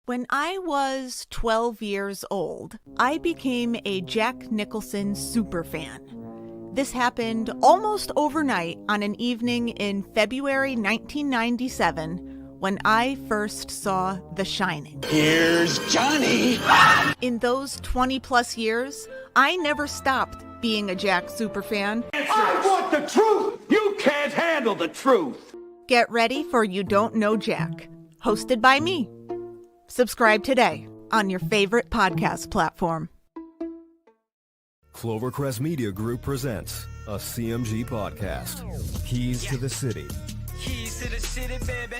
When I was 12 years old, I became a Jack Nicholson superfan. This happened almost overnight on an evening in February 1997 when I first saw The Shining. Here's Johnny! In those 20-plus years, I never stopped being a Jack superfan. I want the truth! You can't handle the truth! Get ready for You Don't Know Jack, hosted by me. Subscribe today on your favorite podcast platform. Clovercrest Media Group presents a CMG podcast, Keys to the City. Keys to the city, baby.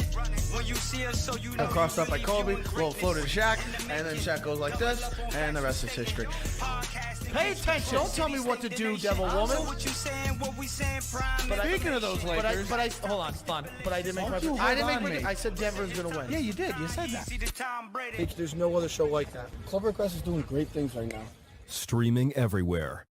When you see us, so you know. Crossed up by Kobe, little floated Shaq, and then Shaq goes like this, and the rest is history. Pay attention! Don't tell me what to do, devil woman. But speaking of those Lakers, but I hold on. But I didn't make my. I said Denver's gonna win. Yeah, you did. You said that. There's no other show like that. Clovercrest is doing great things right now. Streaming everywhere.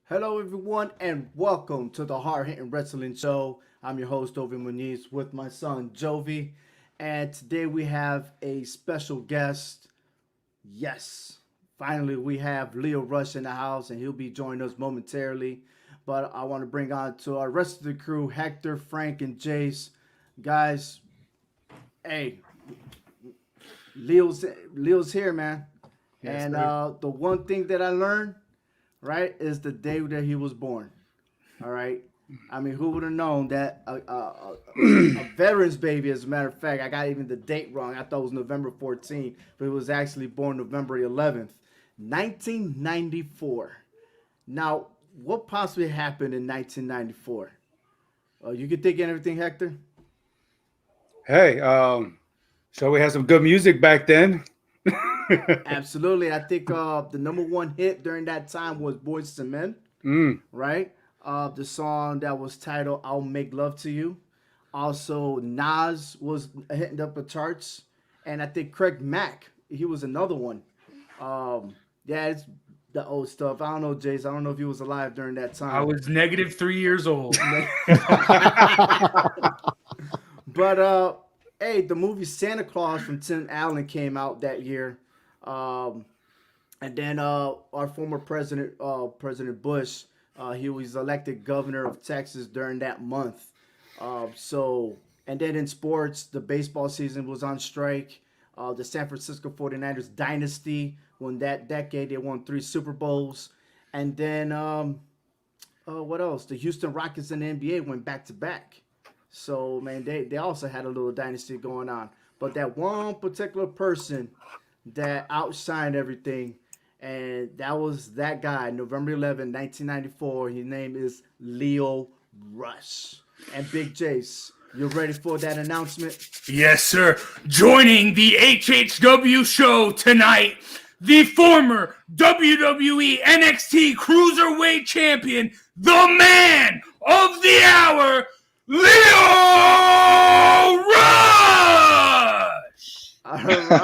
Hello, everyone, and welcome to the Hard Hitting Wrestling Show. I'm your host, Ovi Muniz, with my son, Jovi. And today we have a special guest. Yes, finally we have Lio Rush in the house, and he'll be joining us momentarily. But I want to bring on to our rest of the crew, Hector, Frank, and Jace. Guys, hey, Leo's here, man. Yes, and the one thing that I learned, right, is the day that he was born. All right. I mean, who would have known that a veteran's baby, as a matter of fact, I got even the date wrong. I thought it was November 14th, but it was actually born November 11th, 1994. Now, what possibly happened in 1994? You could think of everything, Hector? Hey, so we had some good music back then. Absolutely. I think the number one hit during that time was Boyz II Men, right? The song that was titled I'll Make Love to You. Also, Nas was hitting up the charts. And I think Craig Mack, he was another one. Yeah, it's the old stuff. I don't know, Jace. I don't know if you was alive during that time. I was negative 3 years old. But, hey, the movie Santa Claus from Tim Allen came out that year. And then our former president, President Bush, he was elected governor of Texas during that month. And then in sports, the baseball season was on strike. The San Francisco 49ers dynasty won that decade. They won 3 Super Bowls. And then what else? The Houston Rockets and the NBA went back to back. So man, they also had a little dynasty going on. But that one particular person that outshined everything, and that was that guy, November 11, 1994. His name is Lio Rush. And Big Jace, you ready for that announcement? Yes, sir. Joining the HHW show tonight, the former WWE NXT Cruiserweight Champion, the man of the hour, Lio Rush! All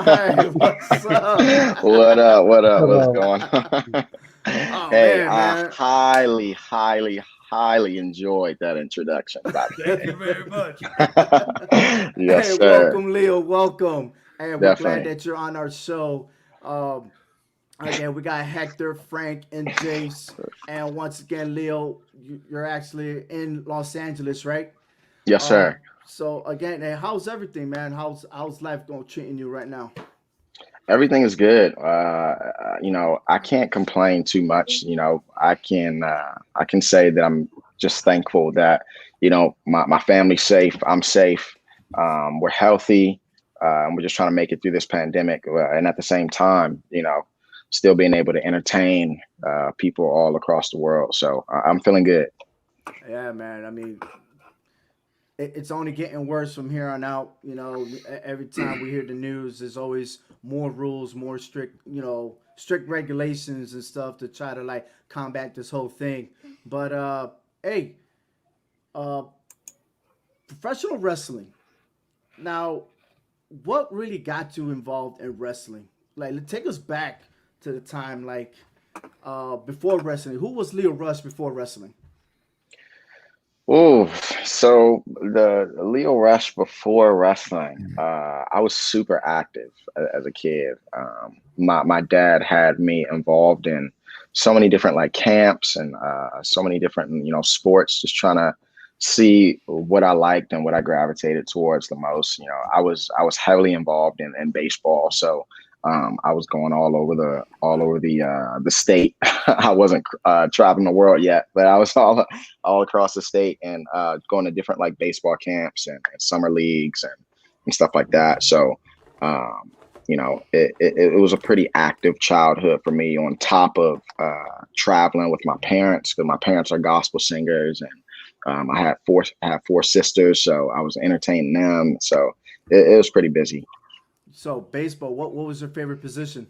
right, what's up? What up? What up? Hello. What's going on? Oh, Hey, man, I man. highly enjoyed that introduction. Thank you very much. Yes, Hey, sir. welcome, Leo. Welcome. And we're glad Definitely. that you're on our show. Again, we got Hector, Frank, and Jace. And once again, Leo, you're actually in Los Angeles, right? Yes, sir. So again, hey, how's everything, man? How's life going treating you right now? Everything is good. I can't complain too much. I can say that I'm just thankful that, my family's safe. I'm safe. We're healthy. And we're just trying to make it through this pandemic. And at the same time, still being able to entertain people all across the world. So I'm feeling good. Yeah, man. I mean, it's only getting worse from here on out. Every time we hear the news, there's always more rules, more strict regulations and stuff to try to like combat this whole thing. But hey, uh, professional wrestling. Now, what really got you involved in wrestling? Like, take us back to the time like before wrestling. Who was Leo Rush before wrestling? Oh, so the Leo Rush before wrestling, I was super active as a kid. My dad had me involved in so many different like camps and so many different sports, just trying to see what I liked and what I gravitated towards the most. I was heavily involved in baseball, so I was going all over the state. I wasn't traveling the world yet, but I was all across the state and going to different like baseball camps and summer leagues and stuff like that. So, it was a pretty active childhood for me. On top of traveling with my parents, because my parents are gospel singers, and I had four sisters, so I was entertaining them. So it was pretty busy. So baseball. What was your favorite position?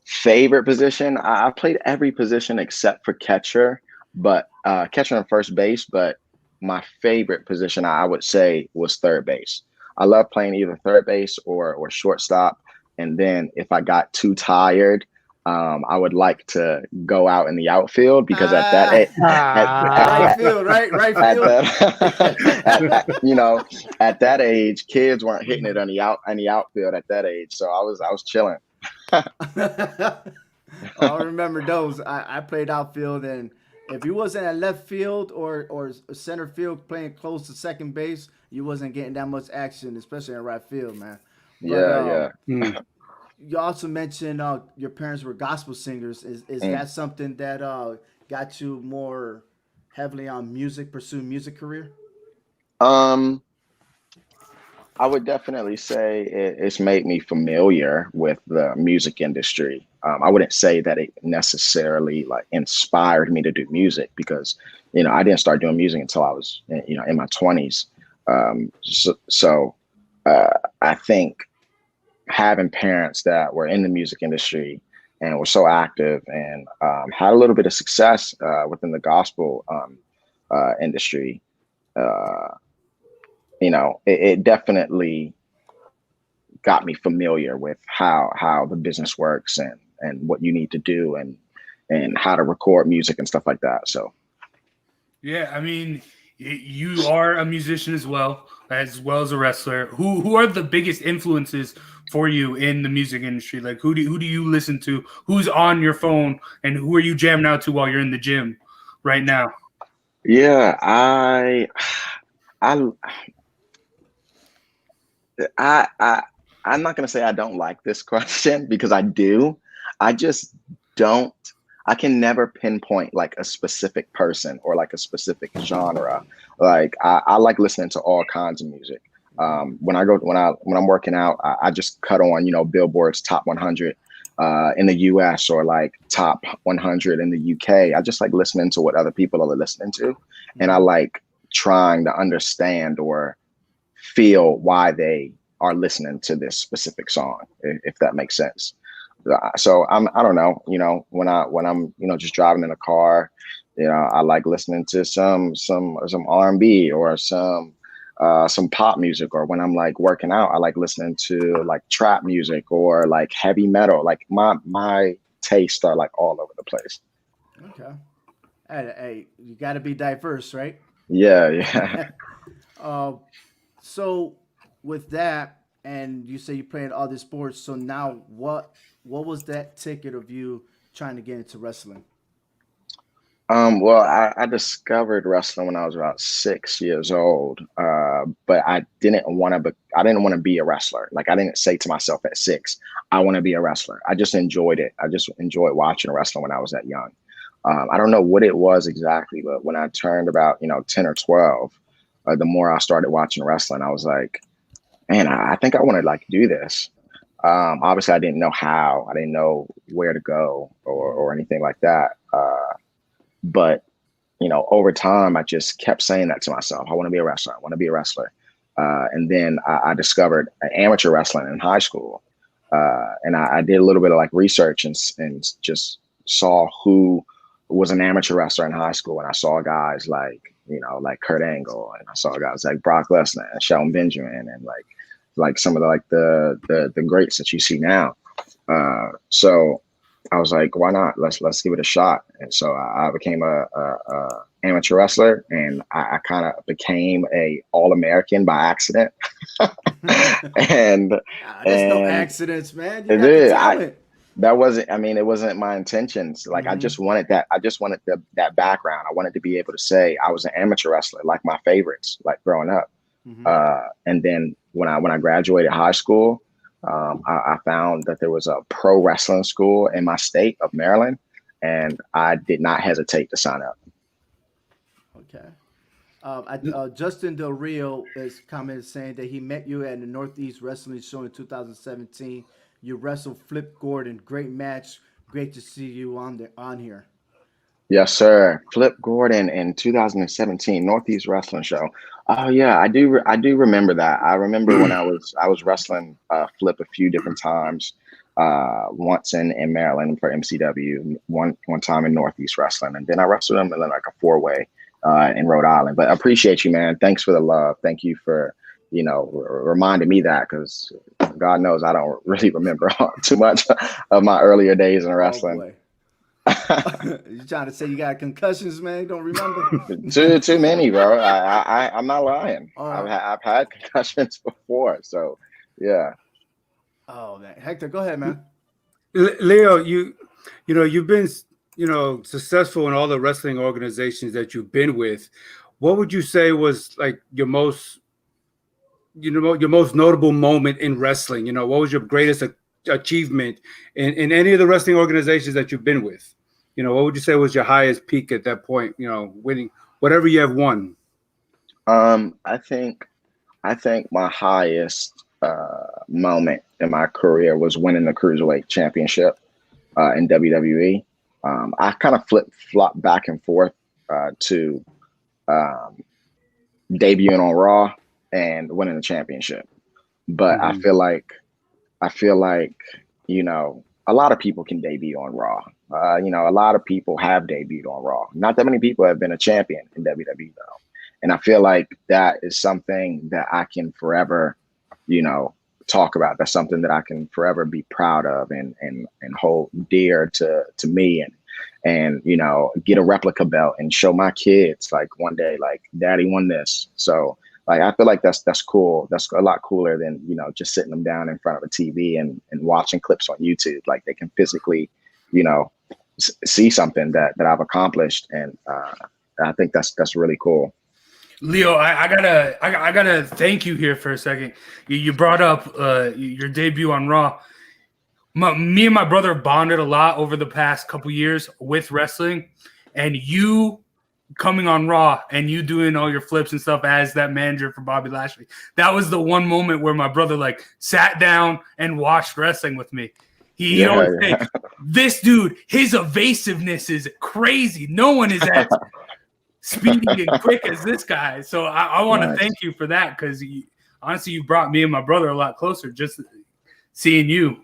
Favorite position? I played every position except for catcher, but catcher and first base. But my favorite position, I would say, was third base. I love playing either third base or shortstop. And then if I got too tired, I would like to go out in the outfield because at that Right field, right at field. at that age, kids weren't hitting it on the outfield at that age. So I was chilling. I remember those. I played outfield, and if you wasn't at left field or center field playing close to second base, you wasn't getting that much action, especially in right field, man. But, Yeah. you also mentioned your parents were gospel singers. Is that something that got you more heavily on music, pursue music career? Um, I would definitely say it's made me familiar with the music industry. I wouldn't say that it necessarily like inspired me to do music because, I didn't start doing music until I was, in my 20s. I think having parents that were in the music industry and were so active and had a little bit of success within the gospel industry, it definitely got me familiar with how the business works and what you need to do and how to record music and stuff like that. So, Yeah, I mean, you are a musician as well as a wrestler. Who are the biggest influences for you in the music industry? Like who do you listen to? Who's on your phone, and who are you jamming out to while you're in the gym right now? yeah, I I'm not gonna say I don't like this question because I do. I just don't. I can never pinpoint like a specific person or like a specific genre. Like I like listening to all kinds of music. When I'm working out, I just cut on, Billboard's top 100 in the US or like top 100 in the UK. I just like listening to what other people are listening to. And I like trying to understand or feel why they are listening to this specific song, if that makes sense. So I don't know, when I'm, just driving in a car, I like listening to some R&B or some pop music, or when I'm like working out, I like listening to like trap music or like heavy metal. Like my tastes are like all over the place. Okay. Hey, you got to be diverse, right? Yeah. So with that, and you say you're playing all these sports, so now what was that ticket of you trying to get into wrestling? Well, I discovered wrestling when I was about 6 years old, but I didn't want to be a wrestler. Like I didn't say to myself at 6, I want to be a wrestler. I just enjoyed it. I just enjoyed watching wrestling when I was that young. I don't know what it was exactly, but when I turned about 10 or 12, the more I started watching wrestling, I was like, man, I think I want to like do this. Obviously, I didn't know how. I didn't know where to go or anything like that. But over time, I just kept saying that to myself. I want to be a wrestler. I want to be a wrestler. And then I discovered amateur wrestling in high school. And I did a little bit of like research and just saw who was an amateur wrestler in high school. And I saw guys like, like Kurt Angle, and I saw guys like Brock Lesnar and Shelton Benjamin, and like some of the greats that you see now. So I was like, why not? Let's give it a shot. And so I became a amateur wrestler, and I kind of became a All-American by accident. and there's no accidents, man. You got the talent. It wasn't my intentions. Like I just wanted that. I just wanted that background. I wanted to be able to say I was an amateur wrestler, like my favorites, like growing up. And then when I graduated high school, I found that there was a pro wrestling school in my state of Maryland, and I did not hesitate to sign up. Okay. Justin Del Rio is commented saying that he met you at the Northeast Wrestling Show in 2017. You wrestled Flip Gordon. Great match. Great to see you on here. Yes, sir. Flip Gordon in 2017 Northeast Wrestling Show. Oh yeah, I do remember that. I remember when I was wrestling Flip a few different times. Once in Maryland for MCW, one time in Northeast Wrestling, and then I wrestled him in like a 4-way in Rhode Island. But I appreciate you, man. Thanks for the love. Thank you for reminding me that, because God knows I don't really remember too much of my earlier days in wrestling. Boy. You trying to say you got concussions, man? You don't remember? too many, bro. I'm not lying. I've had concussions before, so yeah. Oh man, Hector, go ahead, man. Leo, you've been successful in all the wrestling organizations that you've been with. What would you say was like your most notable moment in wrestling? What was your greatest achievement in any of the wrestling organizations that you've been with? What would you say was your highest peak at that point? Winning whatever you have won. I think my highest moment in my career was winning the Cruiserweight Championship in WWE. I kind of flip-flop back and forth to debuting on Raw and winning the championship. But I feel like a lot of people can debut on Raw. A lot of people have debuted on Raw. Not that many people have been a champion in WWE though. And I feel like that is something that I can forever, talk about. That's something that I can forever be proud of and hold dear to me, and get a replica belt and show my kids like one day, like Daddy won this. So like I feel like that's cool. That's a lot cooler than just sitting them down in front of a TV and watching clips on YouTube. Like they can physically, see something that I've accomplished, and I think that's really cool. Leo, I gotta thank you here for a second. You brought up your debut on Raw. Me and my brother bonded a lot over the past couple years with wrestling, and you coming on Raw and you doing all your flips and stuff as that manager for Bobby Lashley. That was the one moment where my brother like sat down and watched wrestling with me. He always say, this dude, his evasiveness is crazy. No one is as speedy and quick as this guy. So I want to thank you for that, because honestly, you brought me and my brother a lot closer just seeing you.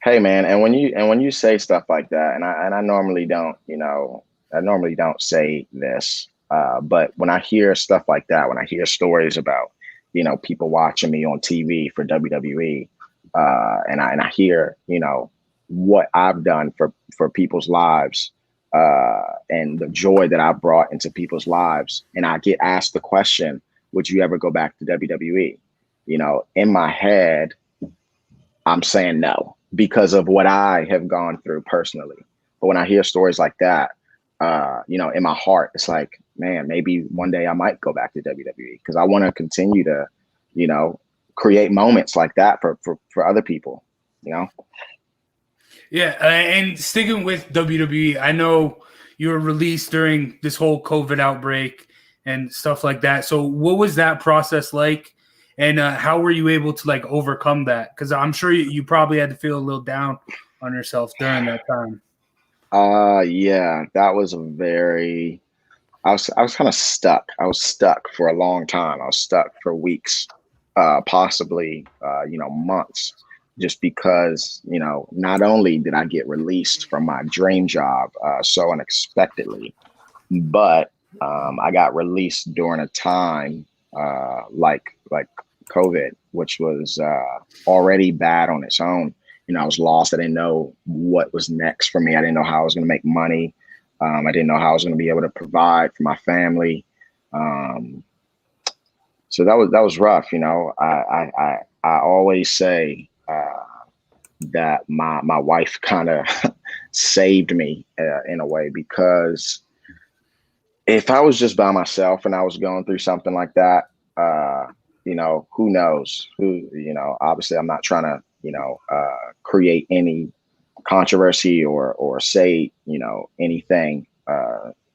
Hey man, and when you say stuff like that, and I normally don't, I normally don't say this, but when I hear stuff like that, when I hear stories about, people watching me on TV for WWE, and I hear, what I've done for people's lives, and the joy that I brought into people's lives, and I get asked the question, would you ever go back to WWE? In my head, I'm saying no, because of what I have gone through personally. But when I hear stories like that, in my heart, it's like, man, maybe one day I might go back to WWE, because I want to continue to, create moments like that for other people, Yeah, and sticking with WWE, I know you were released during this whole COVID outbreak and stuff like that. So what was that process like? And how were you able to like overcome that? Because I'm sure you probably had to feel a little down on yourself during that time. Yeah, that was I was kind of stuck. I was stuck for a long time. I was stuck for weeks, possibly, months, just because, not only did I get released from my dream job so unexpectedly, but I got released during a time like COVID, which was already bad on its own. I was lost. I didn't know what was next for me. I didn't know how I was going to make money. I didn't know how I was going to be able to provide for my family. So that was rough. I always say that my wife kind of saved me in a way, because if I was just by myself and I was going through something like that, who knows obviously I'm not trying to, create any controversy or say, anything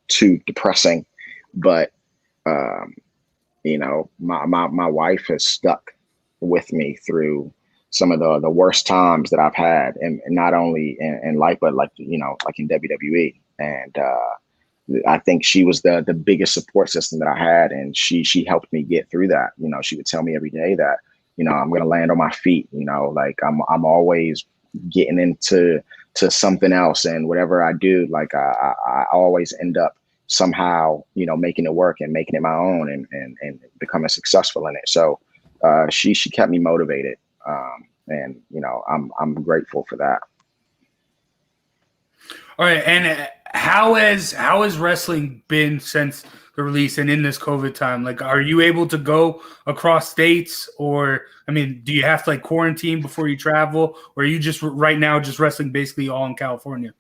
too depressing, but, my wife has stuck with me through some of the worst times that I've had, and not only in life, but like in WWE. And, I think she was the biggest support system that I had, and she helped me get through that. She would tell me every day that, I'm going to land on my feet. Like I'm always getting into something else, and whatever I do, like I always end up somehow, making it work and making it my own, and becoming successful in it. So she kept me motivated, and I'm grateful for that. All right, and how has wrestling been since the release and in this COVID time? Like, are you able to go across states, or do you have to like quarantine before you travel, or are you just right now just wrestling basically all in California?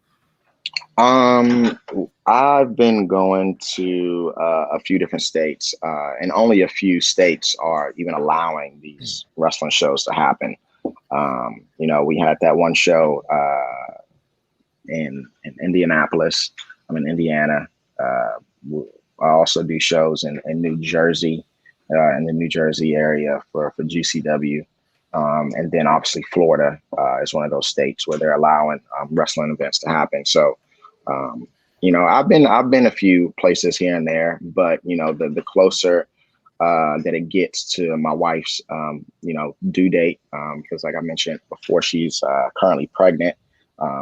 I've been going to a few different states, and only a few states are even allowing these wrestling shows to happen. We had that one show in Indianapolis. I'm in Indiana. I also do shows in New Jersey, in the New Jersey area for GCW. And then obviously Florida is one of those states where they're allowing wrestling events to happen. So, I've been a few places here and there, but the closer that it gets to my wife's due date, because like I mentioned before, she's currently pregnant.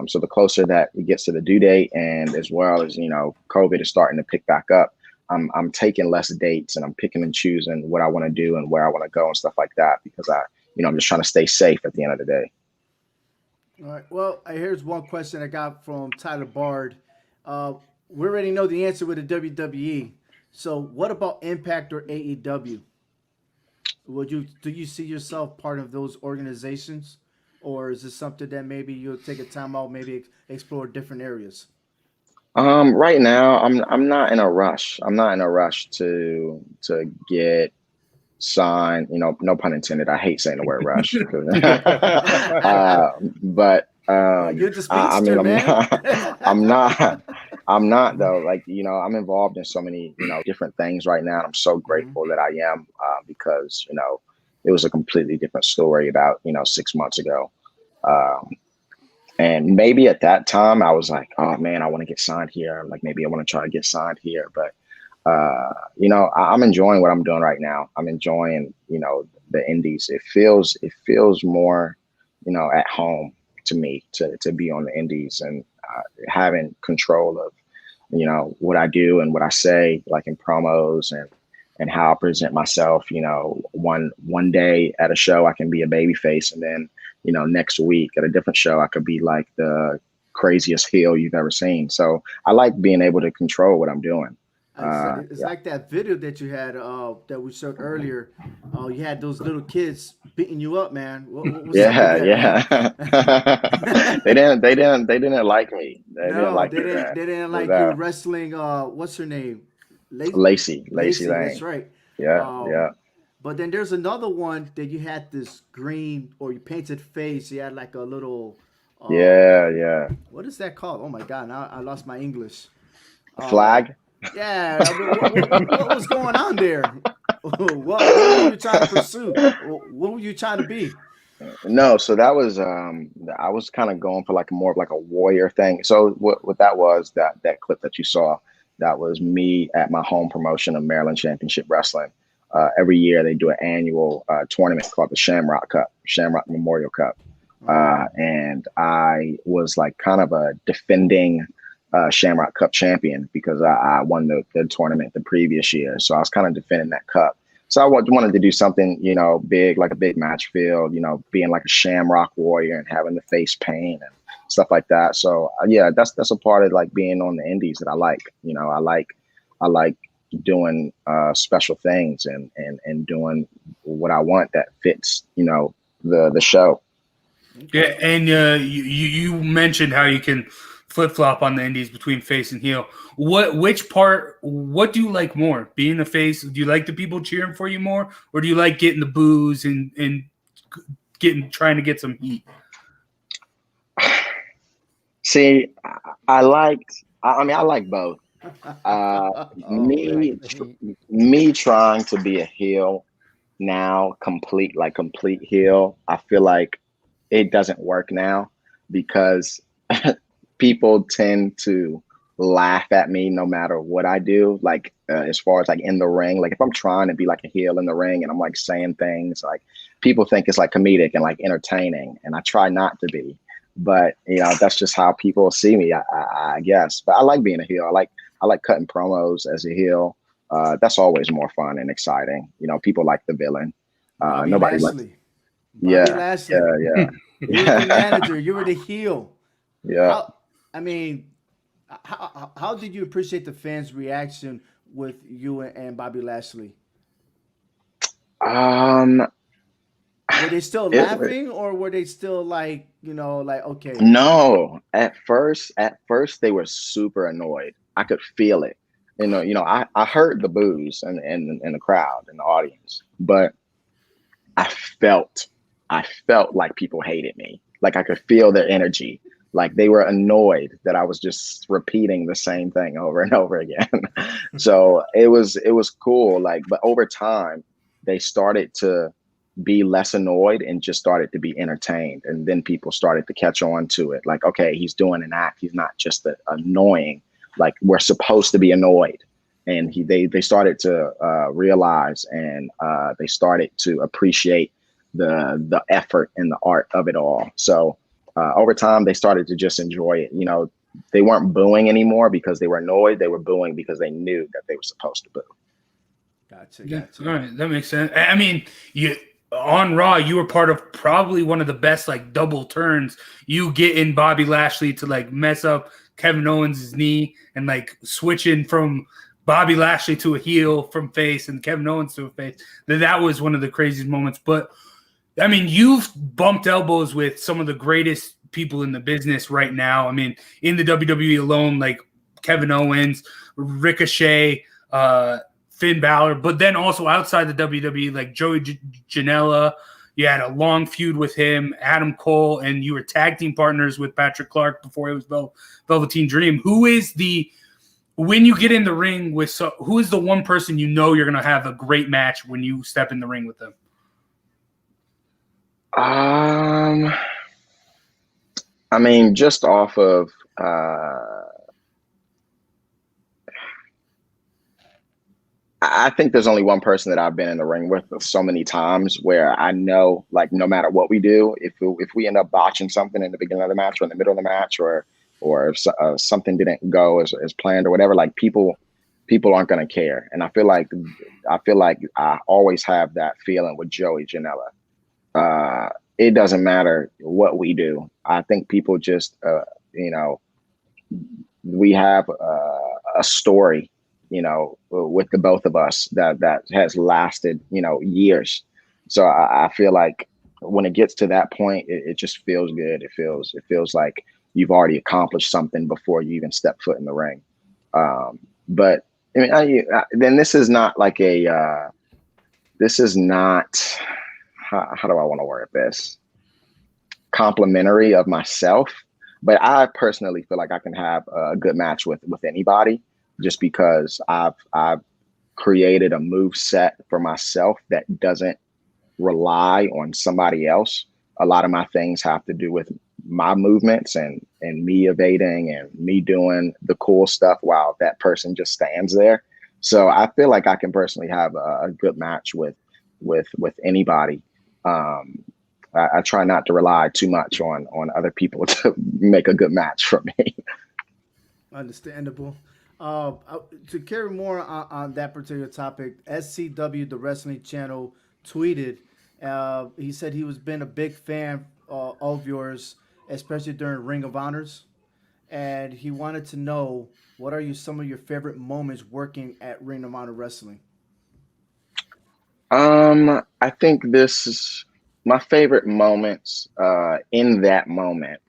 So the closer that it gets to the due date, and as well as COVID is starting to pick back up, I'm taking less dates, and I'm picking and choosing what I want to do and where I want to go and stuff like that, because I'm just trying to stay safe at the end of the day. All right. Well, here's one question I got from Tyler Bard. We already know the answer with the WWE. So what about Impact or AEW? Do you see yourself part of those organizations, or is this something that maybe you'll take a time out, maybe explore different areas? Right now, I'm not in a rush. I'm not in a rush to get sign, no pun intended. I hate saying the word rush. But You're the I mean, speedster, man. I'm not though. Like, I'm involved in so many, different things right now. And I'm so grateful that I am, because, it was a completely different story about, 6 months ago. And maybe at that time I was like, oh man, I want to get signed here. Like maybe I want to try to get signed here. But, I'm enjoying what I'm doing right now. I'm enjoying, the indies. It feels more, at home to me to be on the indies and having control of, what I do and what I say, like in promos and how I present myself. One day at a show I can be a baby face, and then next week at a different show I could be like the craziest heel you've ever seen. So I like being able to control what I'm doing. It's like that video that you had that we showed earlier. You had those little kids beating you up, man. What's up with that, they didn't like me. They didn't like you wrestling. What's her name? Lacey Lang. That's right. Yeah. But then there's another one that you had this green or you painted face. You had like a little. Yeah. What is that called? Oh my God! Now I lost my English. Flag. Yeah, what was going on there? What were you trying to pursue? What were you trying to be? No, so that was I was kind of going for like more of like a warrior thing. So what that was, that clip that you saw, that was me at my home promotion of Maryland Championship Wrestling. Every year they do an annual tournament called the Shamrock Memorial Cup, and I was like kind of a defending Shamrock Cup champion because I won the tournament the previous year. So I was kind of defending that cup. So I wanted to do something, big, like a big match field, being like a Shamrock warrior and having the face paint and stuff like that. So yeah, that's a part of like being on the indies that I like. I like doing special things and doing what I want that fits, the show. Yeah, and you mentioned how you can flip-flop on the indies between face and heel. What do you like more? Being a face, do you like the people cheering for you more, or do you like getting the boos and trying to get some heat? See, I like both. Me trying to be a heel now, complete heel, I feel like it doesn't work now because people tend to laugh at me no matter what I do. Like as far as like in the ring, like if I'm trying to be like a heel in the ring and I'm like saying things, like people think it's like comedic and like entertaining, and I try not to be. But that's just how people see me, I guess. But I like being a heel. I like cutting promos as a heel. That's always more fun and exciting. People like the villain. Nobody likes. Yeah. You were the manager. You were the heel. Yeah. How did you appreciate the fans' reaction with you and Bobby Lashley? Were they still laughing, or were they still like, okay? No, at first they were super annoyed. I could feel it. I heard the boos and the crowd and the audience, but I felt like people hated me. Like I could feel their energy. Like they were annoyed that I was just repeating the same thing over and over again. So it was cool. Like, but over time they started to be less annoyed and just started to be entertained. And then people started to catch on to it. Like, okay, he's doing an act. He's not just annoying. Like we're supposed to be annoyed. And they started to realize, and they started to appreciate the effort and the art of it all. So over time, they started to just enjoy it. They weren't booing anymore because they were annoyed. They were booing because they knew that they were supposed to boo. Gotcha. Yeah, all right, that makes sense. I mean, on Raw, you were part of probably one of the best like double turns. You get in Bobby Lashley to like mess up Kevin Owens' knee and like switching from Bobby Lashley to a heel from face and Kevin Owens to a face. That was one of the craziest moments. But I mean, you've bumped elbows with some of the greatest people in the business right now. I mean, in the WWE alone, like Kevin Owens, Ricochet, Finn Balor, but then also outside the WWE, like Joey Janela. You had a long feud with him, Adam Cole, and you were tag team partners with Patrick Clark before it was Velveteen Dream. When you get in the ring with, who is the one person you know you're going to have a great match when you step in the ring with them? I mean, just off of I think there's only one person that I've been in the ring with so many times where I know, like, no matter what we do, if we end up botching something in the beginning of the match or in the middle of the match, or if something didn't go as planned or whatever, like people aren't going to care. And I feel like I always have that feeling with Joey Janela. It doesn't matter what we do. I think people just, we have a story, with the both of us that has lasted, years. So I feel like when it gets to that point, it just feels good. It feels like you've already accomplished something before you even step foot in the ring. But I mean, then this is not like this is not, how do I want to word this? Complimentary of myself, but I personally feel like I can have a good match with anybody, just because I've created a move set for myself that doesn't rely on somebody else. A lot of my things have to do with my movements and me evading and me doing the cool stuff while that person just stands there. So I feel like I can personally have a good match with anybody. I try not to rely too much on other people to make a good match for me. Understandable. To carry more on that particular topic, SCW, the wrestling channel, tweeted. He said he was been a big fan of yours, especially during Ring of Honors, and he wanted to know, what are some of your favorite moments working at Ring of Honor Wrestling? I think this is my favorite moments. In that moment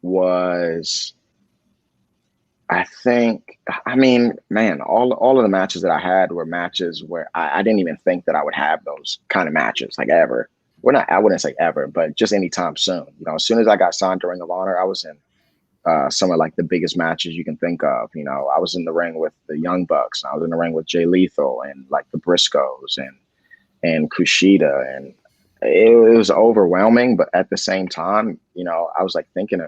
was, I mean, man, all of the matches that I had were matches where I didn't even think that I would have those kind of matches, like, ever. Well, I wouldn't say ever, but just anytime soon. As soon as I got signed to Ring of Honor, I was in some of, like, the biggest matches you can think of. I was in the ring with the Young Bucks. I was in the ring with Jay Lethal and, like, the Briscoes and Kushida, and it was overwhelming. But at the same time, I was, like, thinking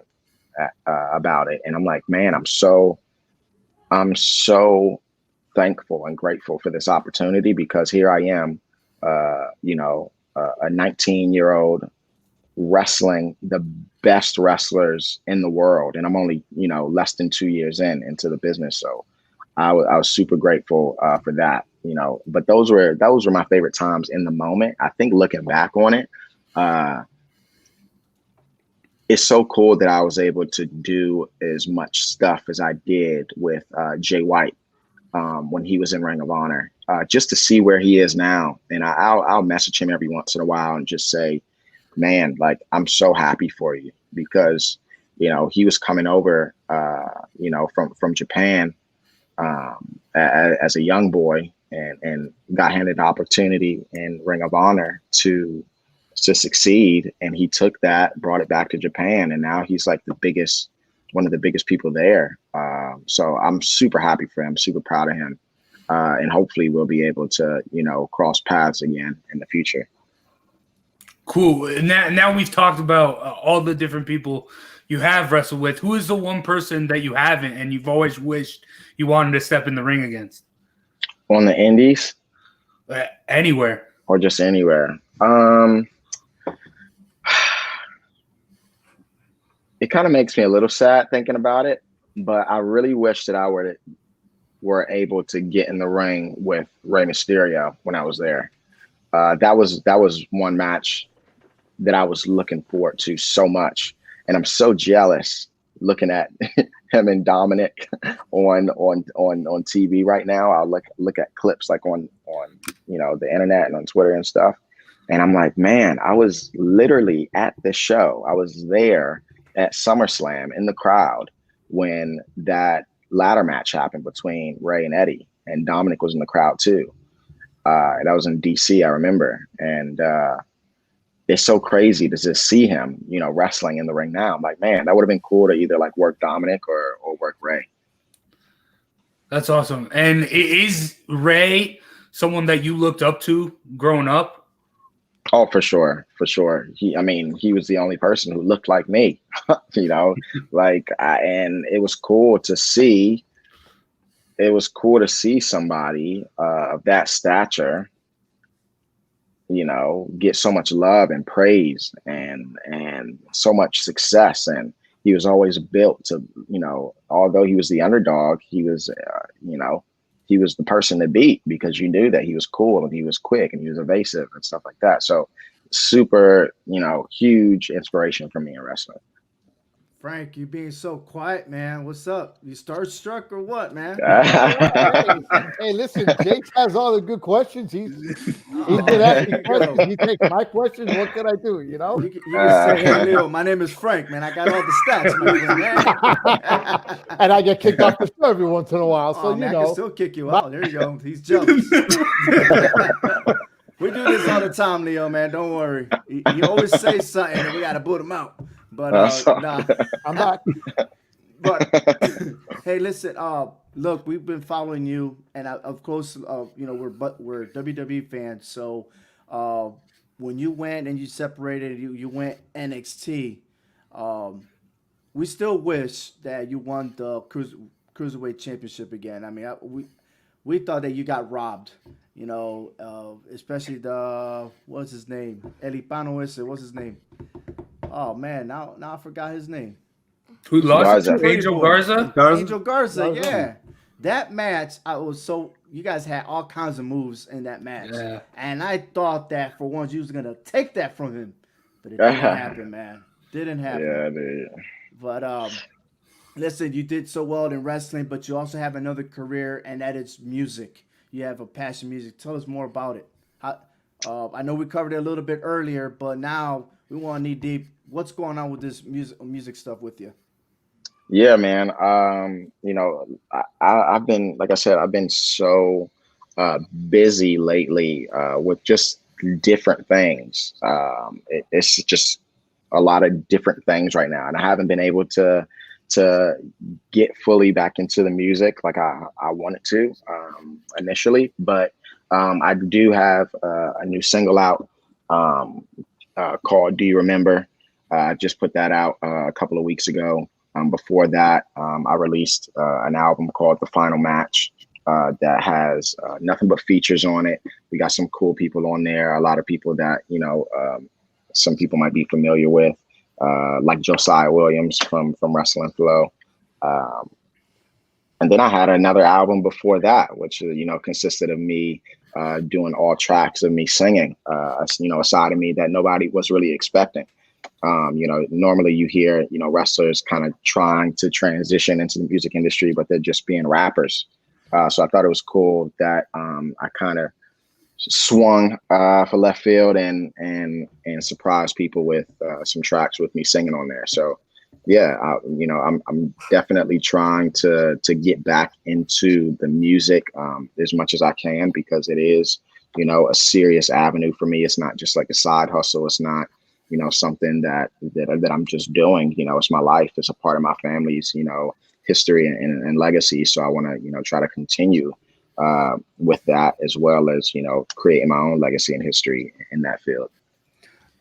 about it, and I'm like, man, I'm so thankful and grateful for this opportunity, because here I am, a 19-year-old wrestling the best wrestlers in the world, and I'm only less than 2 years into the business. So I was super grateful for that. But those were my favorite times in the moment. I think looking back on it, it's so cool that I was able to do as much stuff as I did with Jay White when he was in Ring of Honor, just to see where he is now. And I'll message him every once in a while and just say, man, like, I'm so happy for you, because, he was coming over, from Japan as a young boy, and got handed the opportunity in Ring of Honor to succeed, and he took that, brought it back to Japan, and now he's like one of the biggest people there. So I'm super happy for him, super proud of him, and hopefully we'll be able to cross paths again in the future. Cool. And now we've talked about all the different people you have wrestled with. Who is the one person that you haven't and you've always wished you wanted to step in the ring against? On the indies? Anywhere. Or just anywhere? It kind of makes me a little sad thinking about it, but I really wish that I were able to get in the ring with Rey Mysterio when I was there. That was one match that I was looking forward to so much, and I'm so jealous looking at him and Dominic on TV right now. I'll look at clips like on the internet and on Twitter and stuff, and I'm like, man, I was literally at the show. I was there at SummerSlam in the crowd when that ladder match happened between Ray and Eddie, and Dominic was in the crowd too. That was in DC, I remember. And it's so crazy to just see him, you know, wrestling in the ring now. I'm like, man, that would have been cool to either like work Dominic or work Ray. That's awesome. And is Ray someone that you looked up to growing up? Oh, for sure, for sure. He was the only person who looked like me, you know, and it was cool to see. It was cool to see somebody of that stature, you know, get so much love and praise and so much success. And he was always built to, you know, although he was the underdog, he was, you know, he was the person to beat because you knew that he was cool and he was quick and he was evasive and stuff like that. So super, you know, huge inspiration for me in wrestling. Frank, you being so quiet, man. What's up? You starstruck or what, man? Hey, listen, Jake has all the good questions. He's been asking questions. He takes my questions. What can I do? You know? You can say, hey, Leo, my name is Frank, man. I got all the stats, man. And I get kicked off the show every once in a while. So, man, you know. I can still kick you out. There you go. He's jealous. We do this all the time, Leo, man. Don't worry. He always says something and we got to boot him out. But nah, I'm back. But hey, listen. Look, we've been following you, and of course, you know, we're WWE fans. So, when you went and you separated, you went NXT. We still wish that you won the cruiserweight championship again. I mean, we thought that you got robbed. You know, especially what's his name? El Hispano what's his name? Oh man, now I forgot his name. Who lost it to Angel Garza? Angel Garza, yeah. That match, you guys had all kinds of moves in that match. Yeah. And I thought that for once you was gonna take that from him. But it didn't happen, man. Didn't happen. Yeah, dude. But listen, you did so well in wrestling, but you also have another career, and that is music. You have a passion music. Tell us more about it. I know we covered it a little bit earlier, but now we want to knee deep. What's going on with this music stuff with you? Yeah, man. You know, I've been, like I said, I've been so busy lately with just different things. It's just a lot of different things right now, and I haven't been able to get fully back into the music like I wanted to initially. But I do have a new single out called "Do You Remember?" I just put that out a couple of weeks ago. Before that, I released an album called The Final Match that has nothing but features on it. We got some cool people on there, a lot of people that, you know, some people might be familiar with, like Josiah Williams from Wrestling Flow. And then I had another album before that, which, you know, consisted of me doing all tracks of me singing, you know, a side of me that nobody was really expecting. You know, normally you hear, you know, wrestlers kind of trying to transition into the music industry, but they're just being rappers. So I thought it was cool that I kind of swung for left field and surprised people with some tracks with me singing on there. So yeah, you know, I'm definitely trying to get back into the music as much as I can, because it is, you know, a serious avenue for me. It's not just like a side hustle. It's not, you know, something that I'm just doing. You know, it's my life. It's a part of my family's, you know, history and legacy. So I want to, you know, try to continue with that, as well as, you know, creating my own legacy and history in that field.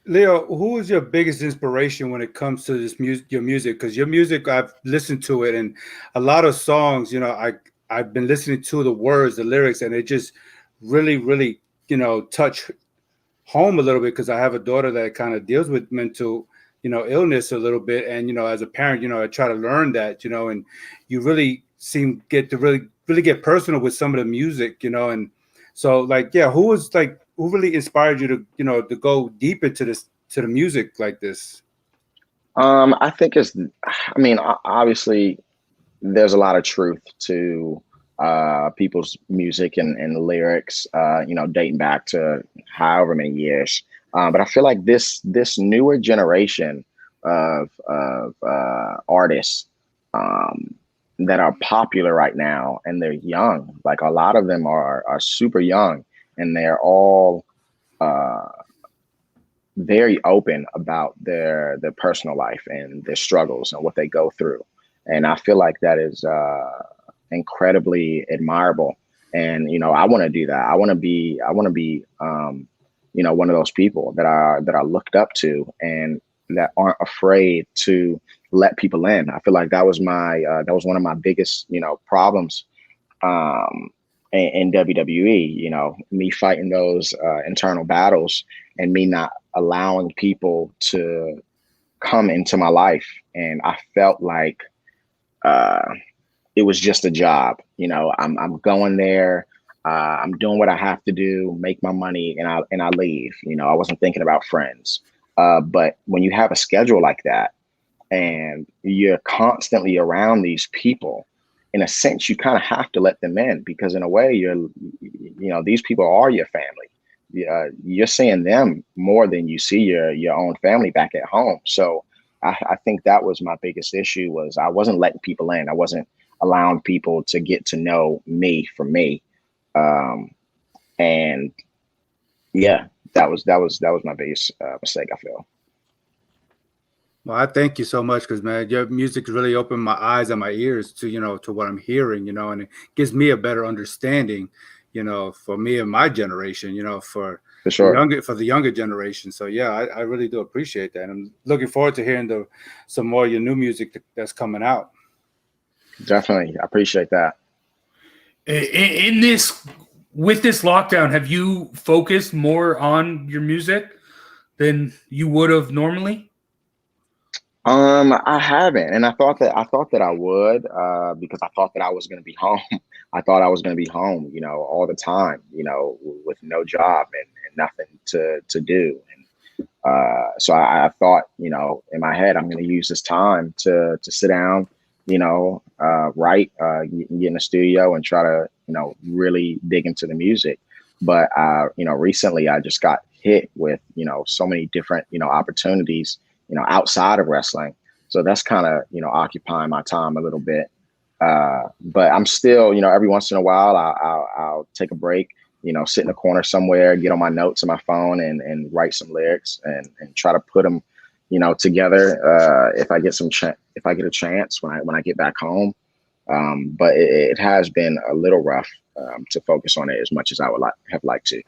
Leo, who is your biggest inspiration when it comes to this your music? Because your music, I've listened to it, and a lot of songs, you know, I've been listening to the words, the lyrics, and it just really, really, you know, touch home a little bit, because I have a daughter that kind of deals with mental, you know, illness a little bit. And, you know, as a parent, you know, I try to learn that, you know, and you really get to really get personal with some of the music, you know. And so, like, yeah, who really inspired you to, you know, to go deep into the music like this? I think obviously there's a lot of truth to people's music and the lyrics, you know, dating back to however many years. But I feel like this newer generation of artists that are popular right now, and they're young, like a lot of them are super young, and they're all very open about their personal life and their struggles and what they go through. And I feel like that is incredibly admirable. And I want to do that. I want to be one of those people that I looked up to and that aren't afraid to let people in. I feel like that was one of my biggest problems in WWE. Me fighting those internal battles and me not allowing people to come into my life. And I felt like it was just a job. I'm going there. I'm doing what I have to do, make my money, and I leave. I wasn't thinking about friends. But when you have a schedule like that and you're constantly around these people, in a sense, you kind of have to let them in, because in a way, these people are your family. You're seeing them more than you see your own family back at home. So I think that was my biggest issue, was I wasn't letting people in. I wasn't allowing people to get to know me for me. And yeah, that was my biggest mistake, I feel. Well, I thank you so much, because man, your music really opened my eyes and my ears to to what I'm hearing, and it gives me a better understanding, for me and my generation, for sure, for the younger generation. So yeah, I really do appreciate that. I'm looking forward to hearing some more of your new music that's coming out. Definitely, I appreciate that. With this lockdown, have you focused more on your music than you would have normally? I haven't, and I thought that I would, because I thought that I was going to be home. I thought I was going to be home, all the time, with no job and nothing to do. And so I thought, in my head, I'm going to use this time to sit down, write, get in the studio and try to, really dig into the music. But recently I just got hit with, so many different, opportunities, outside of wrestling. So that's kind of, occupying my time a little bit. But I'm still, every once in a while, I'll take a break, sit in a corner somewhere, get on my notes on my phone and write some lyrics and try to put them, together. If I get a chance when I get back home. But it has been a little rough to focus on it as much as I would have liked to.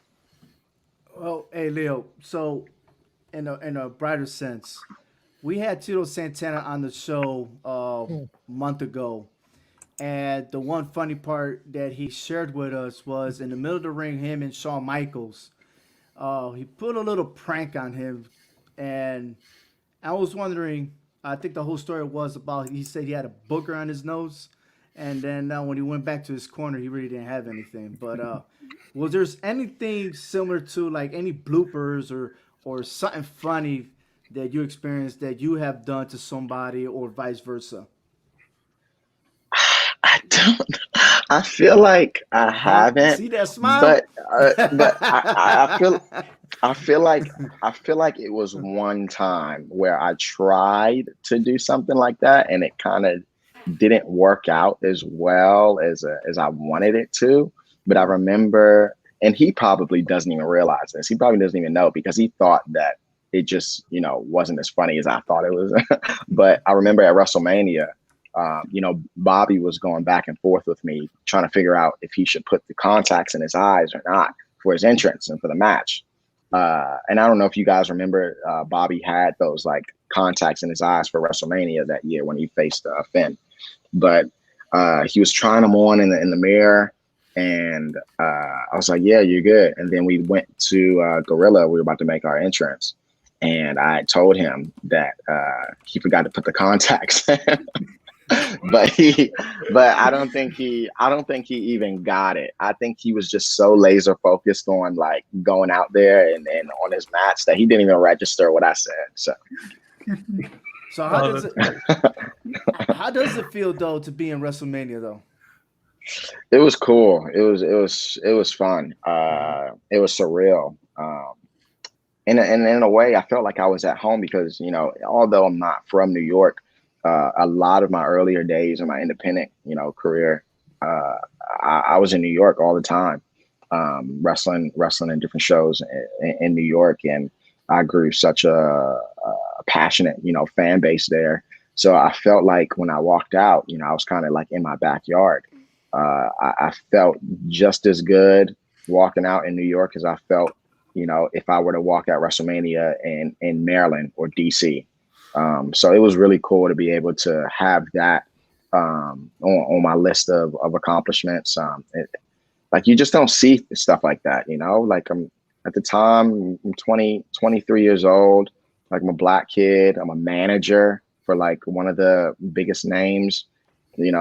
Well, hey Leo. So, in a brighter sense, we had Tito Santana on the show a month ago, and the one funny part that he shared with us was in the middle of the ring, him and Shawn Michaels. He put a little prank on him, and I was wondering. I think the whole story was about he said he had a booger on his nose, and then when he went back to his corner, he really didn't have anything. But was there anything similar to like any bloopers or something funny that you experienced that you have done to somebody or vice versa? I don't. I feel like I haven't. See that smile? But I feel like it was one time where I tried to do something like that, and it kind of didn't work out as well as I wanted it to. But I remember, and he probably doesn't even realize this. He probably doesn't even know, because he thought that it just, wasn't as funny as I thought it was. But I remember at WrestleMania, Bobby was going back and forth with me, trying to figure out if he should put the contacts in his eyes or not for his entrance and for the match. And I don't know if you guys remember, Bobby had those like contacts in his eyes for WrestleMania that year when he faced Finn. But he was trying them on in the mirror, and I was like, "Yeah, you're good." And then we went to Gorilla. We were about to make our entrance, and I told him that he forgot to put the contacts. but I don't think he even got it. I think he was just so laser focused on like going out there and on his match that he didn't even register what I said. So how does it feel though to be in WrestleMania though? It was cool. It was fun. It was surreal. And in a way, I felt like I was at home because, although I'm not from New York, a lot of my earlier days in my independent, career, I was in New York all the time. wrestling in different shows in New York, and I grew such a passionate, fan base there. So I felt like when I walked out, I was kind of like in my backyard. I felt just as good walking out in New York as I felt, if I were to walk out WrestleMania in Maryland or DC. So it was really cool to be able to have that on my list of accomplishments. Like you just don't see stuff like that, like at the time, I'm 23 years old. Like I'm a black kid. I'm a manager for like one of the biggest names. It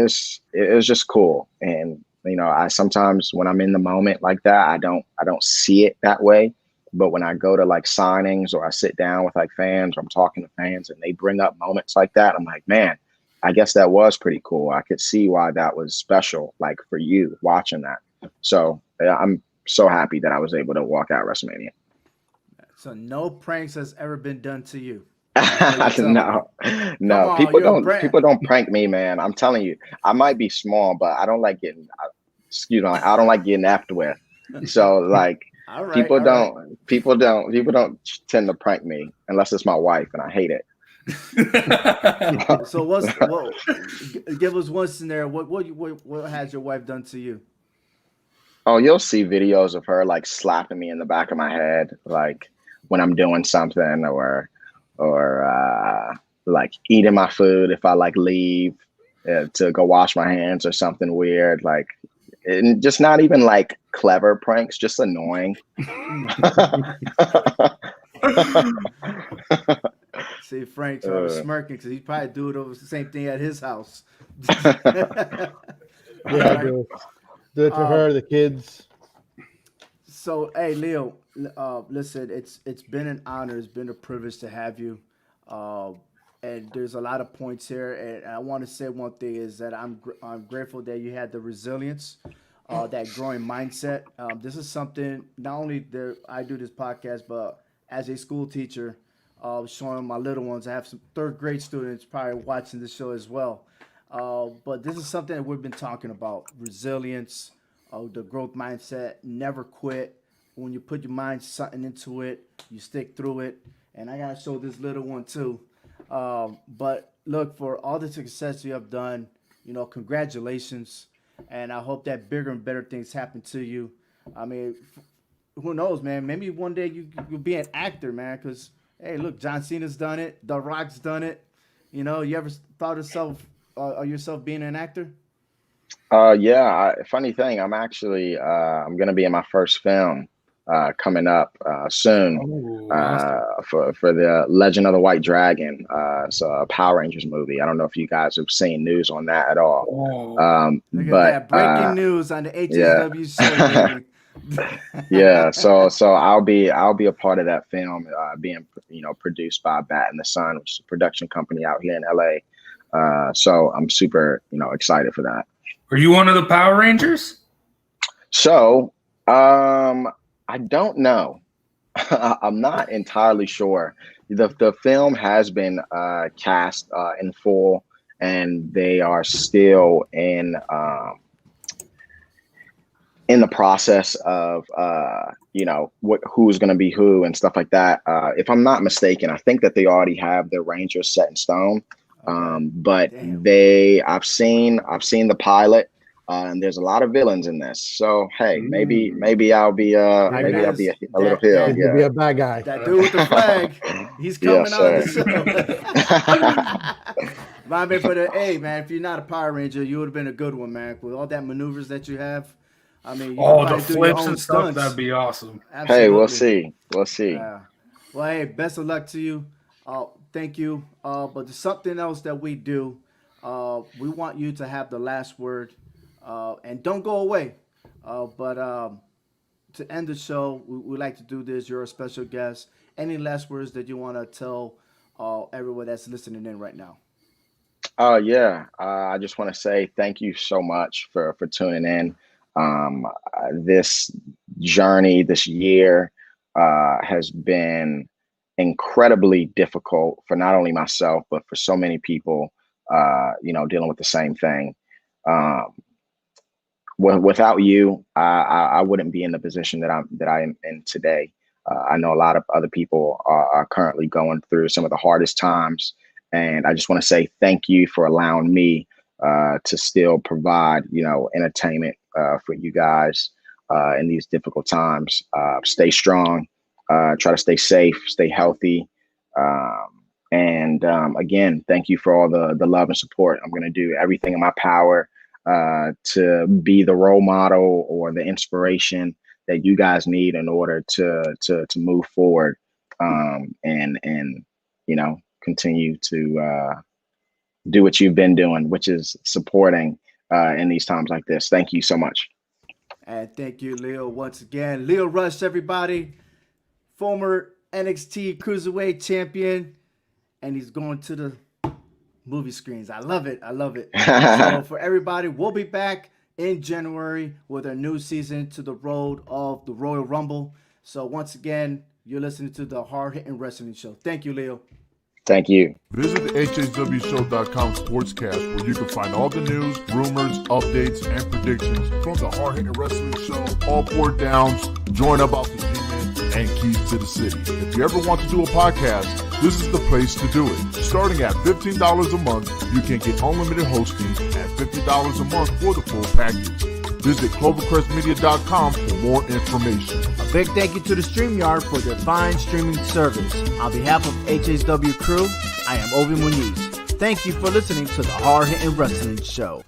was just cool. And, I sometimes when I'm in the moment like that, I don't see it that way. But when I go to like signings or I sit down with like fans or I'm talking to fans and they bring up moments like that, I'm like, man, I guess that was pretty cool. I could see why that was special, like for you watching that. So I'm so happy that I was able to walk out WrestleMania. So no pranks has ever been done to you. No, on, people yo, don't prank me, man. I'm telling you, I might be small, but I don't like getting, I don't like getting effed with. So like, all right, people don't tend to prank me unless it's my wife, and I hate it. So give us one scenario. What has your wife done to you? Oh, you'll see videos of her like slapping me in the back of my head, like when I'm doing something, or like eating my food if I like leave to go wash my hands or something weird, like, and just not even like clever pranks, just annoying. See, Frank's smirking because he probably do it over the same thing at his house. Yeah, I do. Do it to her, the kids. So, hey, Leo, listen, it's been an honor. It's been a privilege to have you. And there's a lot of points here. And I want to say one thing is that I'm grateful that you had the resilience, that growing mindset. This is something not only that I do this podcast, but as a school teacher, showing my little ones. I have some third grade students probably watching the show as well. But this is something that we've been talking about: resilience, the growth mindset, never quit. When you put your mind something into it, you stick through it. And I gotta show this little one too. But look, for all the success you have done, congratulations. And I hope that bigger and better things happen to you. I mean, who knows, man? Maybe one day you'll be an actor, man. Because hey, look, John Cena's done it. The Rock's done it. You ever thought of yourself being an actor? Yeah. Funny thing, I'm actually I'm gonna be in my first film coming up soon. For the Legend of the White Dragon. It's a Power Rangers movie. I don't know if you guys have seen news on that at all. Look at But that breaking news on the HHWShow. yeah. So I'll be a part of that film, being produced by Bat and the Sun, which is a production company out here in LA. So I'm super excited for that. Are you one of the Power Rangers? So I don't know. I'm not entirely sure. The film has been cast in full, and they are still in the process of who's going to be who and stuff like that. If I'm not mistaken, I think that they already have their Rangers set in stone. But I've seen the pilot. And there's a lot of villains in this, so hey, maybe I'll be a little heel. Yeah, be a bad guy. That dude with the flag, he's coming on the show. But hey, man, if you're not a Power Ranger, you would have been a good one, man. With all that maneuvers that you have, I mean, the flips and stuff, stunts. that'd be awesome. Absolutely. Hey, we'll see. Well, hey, best of luck to you. Thank you. But there's something else that we do. We want you to have the last word. And don't go away. But to end the show, we like to do this. You're a special guest. Any last words that you want to tell everyone that's listening in right now? Yeah. I just want to say thank you so much for tuning in. This journey, this year, has been incredibly difficult for not only myself, but for so many people, dealing with the same thing. without you, I wouldn't be in the position that I am in today. I know a lot of other people are currently going through some of the hardest times, and I just want to say thank you for allowing me to still provide, entertainment for you guys in these difficult times. Stay strong, try to stay safe, stay healthy. And again, thank you for all the love and support. I'm going to do everything in my power to be the role model or the inspiration that you guys need in order to move forward and continue to do what you've been doing, which is supporting in these times like this. Thank you so much. And thank you, Lio, once again. Lio Rush, everybody, former NXT Cruiserweight champion, and he's going to the movie screens. I love it. So for everybody, we'll be back in January with our new season to the road of the Royal Rumble. So once again, you're listening to the Hard Hitting Wrestling Show. Thank you, Lio. Thank you. Visit the HHWShow.com sportscast where you can find all the news, rumors, updates, and predictions from the Hard Hitting Wrestling Show, all 4 downs, join about the G-Men, and keys to the city. If you ever want to do a podcast, this is the place to do it. Starting at $15 a month, you can get unlimited hosting at $50 a month for the full package. Visit CloverCrestMedia.com for more information. A big thank you to the StreamYard for their fine streaming service. On behalf of HHW crew, I am Ovi Muniz. Thank you for listening to the Hard Hitting Wrestling Show.